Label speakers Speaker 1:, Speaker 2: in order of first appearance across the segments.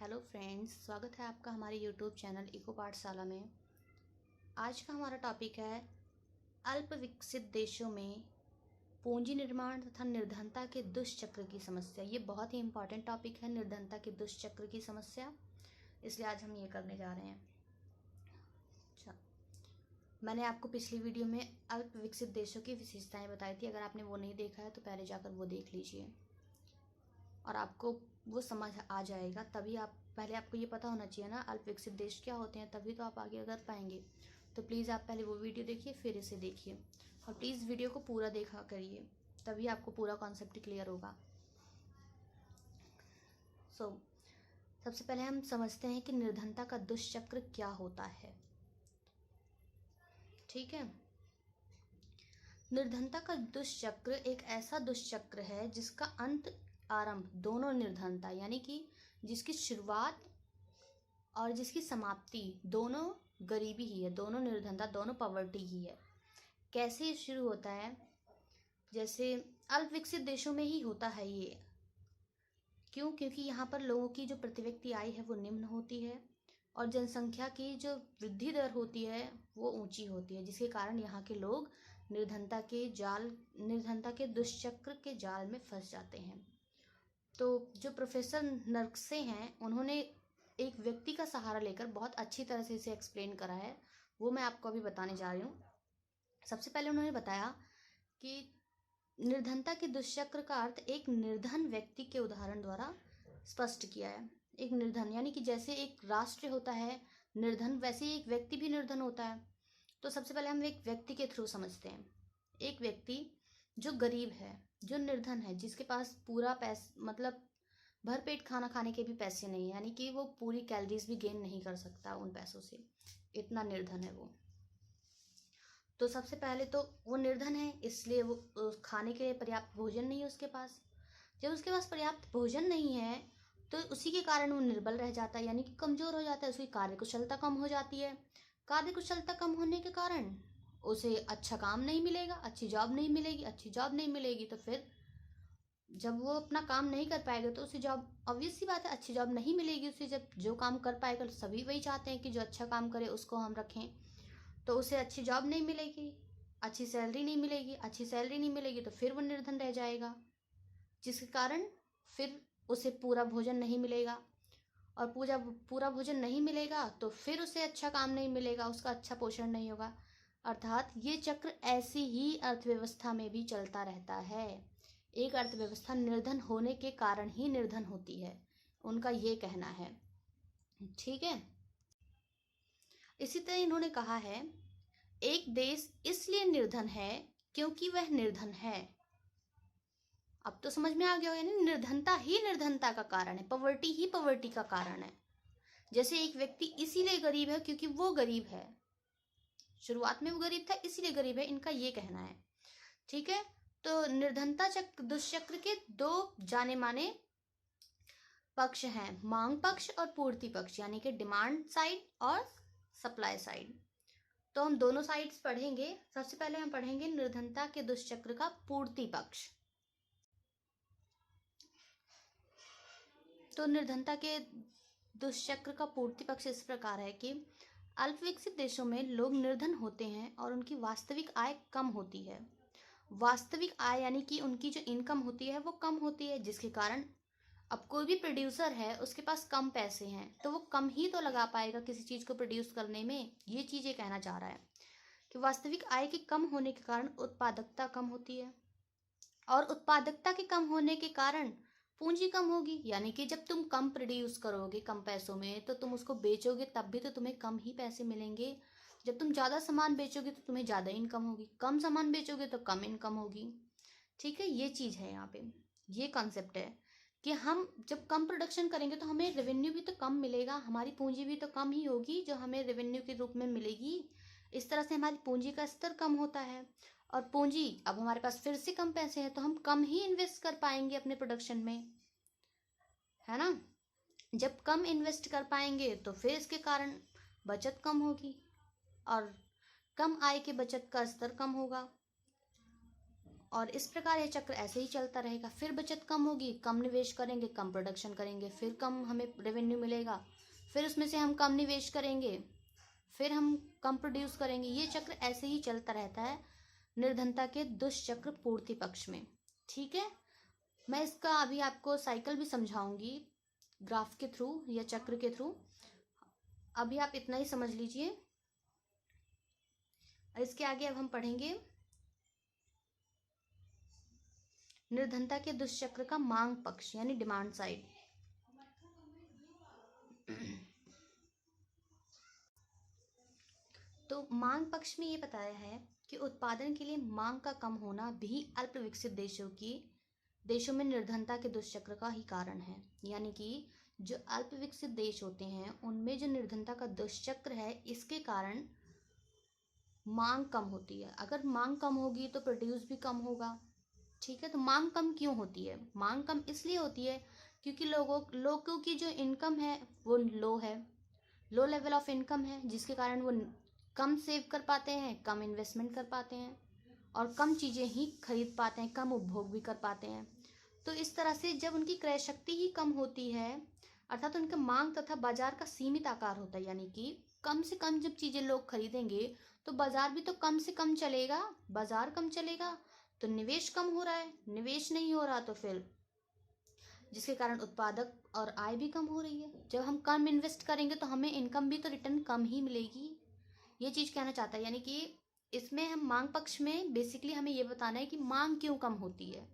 Speaker 1: Hello friends, स्वागत है आपका हमारे यूट्यूब चैनल इको पाठशाला में। आज का हमारा टॉपिक है अल्प विकसित देशों में पूंजी निर्माण तथा निर्धनता के दुष्चक्र की समस्या। ये बहुत ही इम्पॉर्टेंट टॉपिक है, निर्धनता के दुष्चक्र की समस्या, इसलिए आज हम ये करने जा रहे हैं। अच्छा, मैंने आपको पिछली वीडियो में अल्प विकसित देशों की विशेषताएं बताई थी। अगर आपने वो नहीं देखा है तो पहले जाकर वो देख लीजिए और आपको वो समझ आ जाएगा। तभी पहले आपको ये पता होना चाहिए ना अल्प विकसित देश क्या होते हैं, तभी तो आप आगे कर पाएंगे। तो प्लीज़ आप पहले वो वीडियो देखिए, फिर इसे देखिए और प्लीज़ वीडियो को पूरा देखा करिए, तभी आपको पूरा कॉन्सेप्ट क्लियर होगा। सबसे पहले हम समझते हैं कि निर्धनता का दुष्चक्र क्या होता है। ठीक है, निर्धनता का दुष्चक्र एक ऐसा दुष्चक्र है जिसका अंत आरंभ दोनों निर्धनता यानी कि जिसकी शुरुआत और जिसकी समाप्ति दोनों गरीबी ही है, दोनों निर्धनता, दोनों पॉवर्टी ही है। कैसे शुरू होता है? जैसे अल्प विकसित देशों में ही होता है ये। क्यों? क्योंकि यहाँ पर लोगों की जो प्रति व्यक्ति आय है वो निम्न होती है और जनसंख्या की जो वृद्धि दर होती है वो ऊंची होती है, जिसके कारण यहाँ के लोग निर्धनता के दुष्चक्र के जाल में फंस जाते हैं। तो जो प्रोफेसर नर्कसे हैं, उन्होंने एक व्यक्ति का सहारा लेकर बहुत अच्छी तरह से इसे एक्सप्लेन करा है, वो मैं आपको अभी बताने जा रही हूँ। सबसे पहले उन्होंने बताया कि निर्धनता के दुष्चक्र का अर्थ एक निर्धन व्यक्ति के उदाहरण द्वारा स्पष्ट किया है। एक निर्धन यानी कि जैसे एक राष्ट्र होता है निर्धन, वैसे ही एक व्यक्ति भी निर्धन होता है। तो सबसे पहले हम एक व्यक्ति के थ्रू समझते हैं। एक व्यक्ति जो गरीब है, जो निर्धन है, जिसके पास पूरा मतलब भरपेट खाना खाने के भी पैसे नहीं है, यानी कि वो पूरी कैलोरीज भी गेन नहीं कर सकता उन पैसों से, इतना निर्धन है वो। तो सबसे पहले तो वो निर्धन है, इसलिए वो खाने के लिए पर्याप्त भोजन नहीं है उसके पास। जब उसके पास पर्याप्त भोजन नहीं है तो उसी के कारण वो निर्बल रह जाता है, यानी कि कमजोर हो जाता है, उसकी कार्यकुशलता कम हो जाती है। कार्यकुशलता कम होने के कारण उसे अच्छा काम नहीं मिलेगा, अच्छी जॉब नहीं मिलेगी। अच्छी जॉब नहीं मिलेगी तो फिर जब वो अपना काम नहीं कर पाएगा तो उसे जॉब, ऑब्वियस सी बात है, अच्छी जॉब नहीं मिलेगी उसे। जब जो काम कर पाएगा, तो सभी वही चाहते हैं कि जो अच्छा काम करे उसको हम रखें, तो उसे अच्छी जॉब नहीं मिलेगी, अच्छी सैलरी नहीं मिलेगी। अच्छी सैलरी नहीं मिलेगी तो फिर वो निर्धन रह जाएगा, जिसके कारण फिर उसे पूरा भोजन नहीं मिलेगा और पूरा भोजन नहीं मिलेगा तो फिर उसे अच्छा काम नहीं मिलेगा, उसका अच्छा पोषण नहीं होगा। अर्थात ये चक्र ऐसी ही अर्थव्यवस्था में भी चलता रहता है। एक अर्थव्यवस्था निर्धन होने के कारण ही निर्धन होती है, उनका ये कहना है। ठीक है, इसी तरह इन्होंने कहा है एक देश इसलिए निर्धन है क्योंकि वह निर्धन है। अब तो समझ में आ गया, यानी निर्धनता ही निर्धनता का कारण है, पॉवर्टी ही पॉवर्टी का कारण है। जैसे एक व्यक्ति इसीलिए गरीब है क्योंकि वो गरीब है, शुरुआत में वो गरीब था इसीलिए गरीब है, इनका ये कहना है। ठीक है, तो निर्धनता दुष्चक्र के दो जाने माने पक्ष हैं, मांग पक्ष और पूर्ति पक्ष, यानी कि डिमांड साइड और सप्लाई साइड। तो हम दोनों साइड्स पढ़ेंगे। सबसे पहले हम पढ़ेंगे निर्धनता के दुष्चक्र का पूर्ति पक्ष। तो निर्धनता के दुष्चक्र का पूर्ति पक्ष इस प्रकार है कि अल्प विकसित देशों में लोग निर्धन होते हैं और उनकी वास्तविक आय कम होती है। वास्तविक आय यानी कि उनकी जो इनकम होती है वो कम होती है, जिसके कारण अब कोई भी प्रोड्यूसर है उसके पास कम पैसे हैं तो वो कम ही तो लगा पाएगा किसी चीज़ को प्रोड्यूस करने में। ये चीज़ ये कहना चाह रहा है कि वास्तविक आय के कम होने के कारण उत्पादकता कम होती है और उत्पादकता के कम होने के कारण पूंजी कम होगी, यानी कि जब तुम कम प्रोड्यूस करोगे कम पैसों में तो तुम उसको बेचोगे तब भी तो तुम्हें कम ही पैसे मिलेंगे। जब तुम ज़्यादा सामान बेचोगे तो तुम्हें ज़्यादा इनकम होगी, कम सामान बेचोगे तो कम इनकम होगी। ठीक है, ये चीज़ है यहाँ पे, ये कॉन्सेप्ट है कि हम जब कम प्रोडक्शन करेंगे तो हमें रेवेन्यू भी तो कम मिलेगा, हमारी पूंजी भी तो कम ही होगी जो हमें रेवेन्यू के रूप में मिलेगी। इस तरह से हमारी पूंजी का स्तर कम होता है और पूंजी, अब हमारे पास फिर से कम पैसे हैं तो हम कम ही इन्वेस्ट कर पाएंगे अपने प्रोडक्शन में, है ना। जब कम इन्वेस्ट कर पाएंगे तो फिर इसके कारण बचत कम होगी और कम आय के बचत का स्तर कम होगा। और इस प्रकार यह चक्र ऐसे ही चलता रहेगा। फिर बचत कम होगी, कम निवेश करेंगे, कम प्रोडक्शन करेंगे, फिर कम हमें रेवेन्यू मिलेगा, फिर उसमें से हम कम निवेश करेंगे, फिर हम कम प्रोड्यूस करेंगे। ये चक्र ऐसे ही चलता रहता है निर्धनता के दुष्चक्र पूर्ति पक्ष में। ठीक है, मैं इसका अभी आपको साइकिल भी समझाऊंगी ग्राफ के थ्रू या चक्र के थ्रू। अभी आप इतना ही समझ लीजिए। इसके आगे अब हम पढ़ेंगे निर्धनता के दुष्चक्र का मांग पक्ष यानी डिमांड साइड। तो मांग पक्ष में ये बताया है कि उत्पादन के लिए मांग का कम होना भी अल्प विकसित देशों में निर्धनता के दुष्चक्र का ही कारण है। यानी कि जो अल्प विकसित देश होते हैं उनमें जो निर्धनता का दुष्चक्र है, इसके कारण मांग कम होती है। अगर मांग कम होगी तो प्रोड्यूस भी कम होगा। ठीक है, तो मांग कम क्यों होती है? मांग कम इसलिए होती है क्योंकि लोगों की जो इनकम है वो लो है, लो लेवल ऑफ इनकम है, जिसके कारण वो कम सेव कर पाते हैं, कम इन्वेस्टमेंट कर पाते हैं और कम चीज़ें ही खरीद पाते हैं, कम उपभोग भी कर पाते हैं। तो इस तरह से जब उनकी क्रय शक्ति ही कम होती है, अर्थात उनका मांग तथा बाजार का सीमित आकार होता है, यानी कि कम से कम जब चीज़ें लोग खरीदेंगे तो बाजार भी तो कम से कम चलेगा। बाजार कम चलेगा तो निवेश कम हो रहा है, निवेश नहीं हो रहा तो फिर जिसके कारण उत्पादक और आय भी कम हो रही है। जब हम कम इन्वेस्ट करेंगे तो हमें इनकम भी तो रिटर्न कम ही मिलेगी। ये चीज़ कहना चाहता है, यानी कि इसमें हम मांग पक्ष में बेसिकली हमें ये बताना है कि मांग क्यों कम होती है।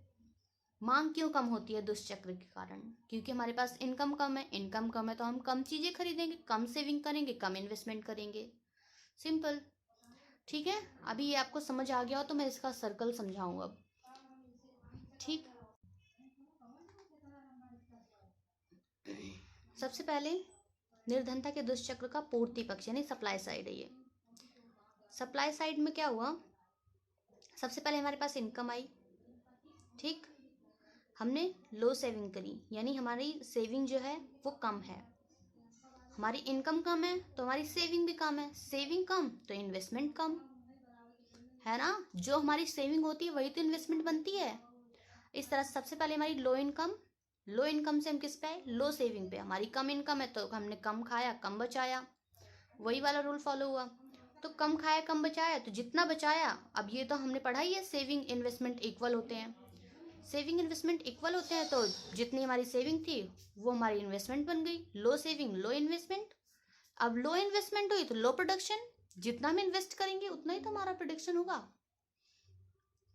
Speaker 1: मांग क्यों कम होती है दुष्चक्र के कारण? क्योंकि हमारे पास इनकम कम है, इनकम कम है तो हम कम चीज़ें खरीदेंगे, कम सेविंग करेंगे, कम इन्वेस्टमेंट करेंगे। सिंपल। ठीक है, अभी ये आपको समझ आ गया हो तो मैं इसका सर्कल समझाऊँ अब। ठीक, सबसे पहले निर्धनता के दुष्चक्र का पूर्ति पक्ष यानी सप्लाई साइड है। ये सप्लाई साइड में क्या हुआ, सबसे पहले हमारे पास इनकम आई। ठीक, हमने लो सेविंग करी, यानी हमारी सेविंग जो है वो कम है। हमारी इनकम कम है तो हमारी सेविंग भी कम है, सेविंग कम तो इन्वेस्टमेंट कम, है ना? जो हमारी सेविंग होती है वही तो इन्वेस्टमेंट बनती है। इस तरह सबसे पहले हमारी लो इनकम से हम किस पे आए? लो सेविंग पे। हमारी कम इनकम है तो हमने कम खाया कम बचाया, वही वाला रूल फॉलो हुआ। तो कम खाया कम बचाया तो जितना बचाया, अब ये तो हमने पढ़ा ही है, सेविंग इन्वेस्टमेंट इक्वल होते हैं। सेविंग इन्वेस्टमेंट इक्वल होते हैं तो जितनी हमारी सेविंग थी वो हमारी इन्वेस्टमेंट बन गई। लो सेविंग लो इन्वेस्टमेंट। अब लो इन्वेस्टमेंट हुई तो लो प्रोडक्शन। जितना हम इन्वेस्ट करेंगे उतना ही तो हमारा प्रोडक्शन होगा,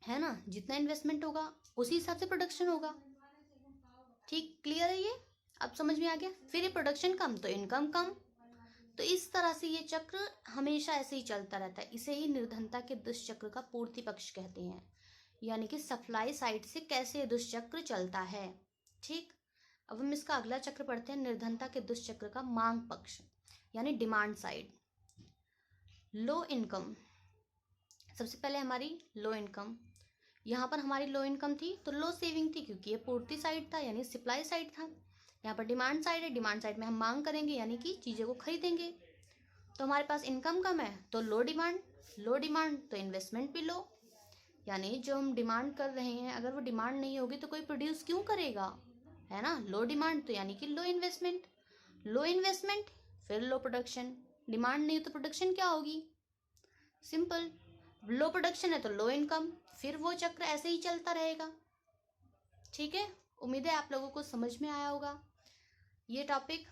Speaker 1: है ना? जितना इन्वेस्टमेंट होगा उसी हिसाब से प्रोडक्शन होगा। ठीक, क्लियर है ये? अब समझ में आ गया? फिर ये प्रोडक्शन कम तो इनकम कम। तो इस तरह से ये चक्र हमेशा ऐसे ही चलता रहता है। इसे ही निर्धनता के दुष्चक्र का पूर्ति पक्ष कहते हैं, यानी कि सप्लाई साइड से कैसे दुष्चक्र चलता है। ठीक, अब हम इसका अगला चक्र पढ़ते हैं, निर्धनता के दुष्चक्र का मांग पक्ष यानी डिमांड साइड। लो इनकम, सबसे पहले हमारी लो इनकम। यहाँ पर हमारी लो इनकम थी तो लो सेविंग थी, क्योंकि ये पूर्ति साइड था यानी सप्लाई साइड था। यहाँ पर डिमांड साइड है, डिमांड साइड में हम मांग करेंगे यानी कि चीज़ों को खरीदेंगे। तो हमारे पास इनकम कम है तो लो डिमांड तो इन्वेस्टमेंट भी लो, यानी जो हम डिमांड कर रहे हैं अगर वो डिमांड नहीं होगी तो कोई प्रोड्यूस क्यों करेगा, है ना? लो डिमांड तो यानी कि लो इन्वेस्टमेंट फिर लो प्रोडक्शन। डिमांड नहीं हो तो प्रोडक्शन क्या होगी? सिंपल। लो प्रोडक्शन है तो लो इनकम, फिर वो चक्र ऐसे ही चलता रहेगा। ठीक है, उम्मीद है आप लोगों को समझ में आया होगा ये टॉपिक।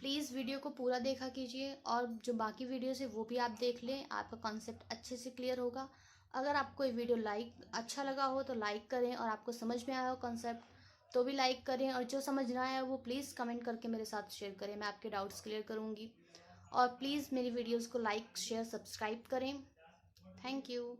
Speaker 1: प्लीज़ वीडियो को पूरा देखा कीजिए और जो बाकी वीडियोस है वो भी आप देख लें, आपका कॉन्सेप्ट अच्छे से क्लियर होगा। अगर आपको ये वीडियो अच्छा लगा हो तो लाइक करें, और आपको समझ में आया हो कॉन्सेप्ट तो भी लाइक करें, और जो समझ ना आया वो प्लीज़ कमेंट करके मेरे साथ शेयर करें, मैं आपके डाउट्स क्लियर करूँगी। और प्लीज़ मेरी वीडियोज़ को लाइक शेयर सब्सक्राइब करें। Thank you.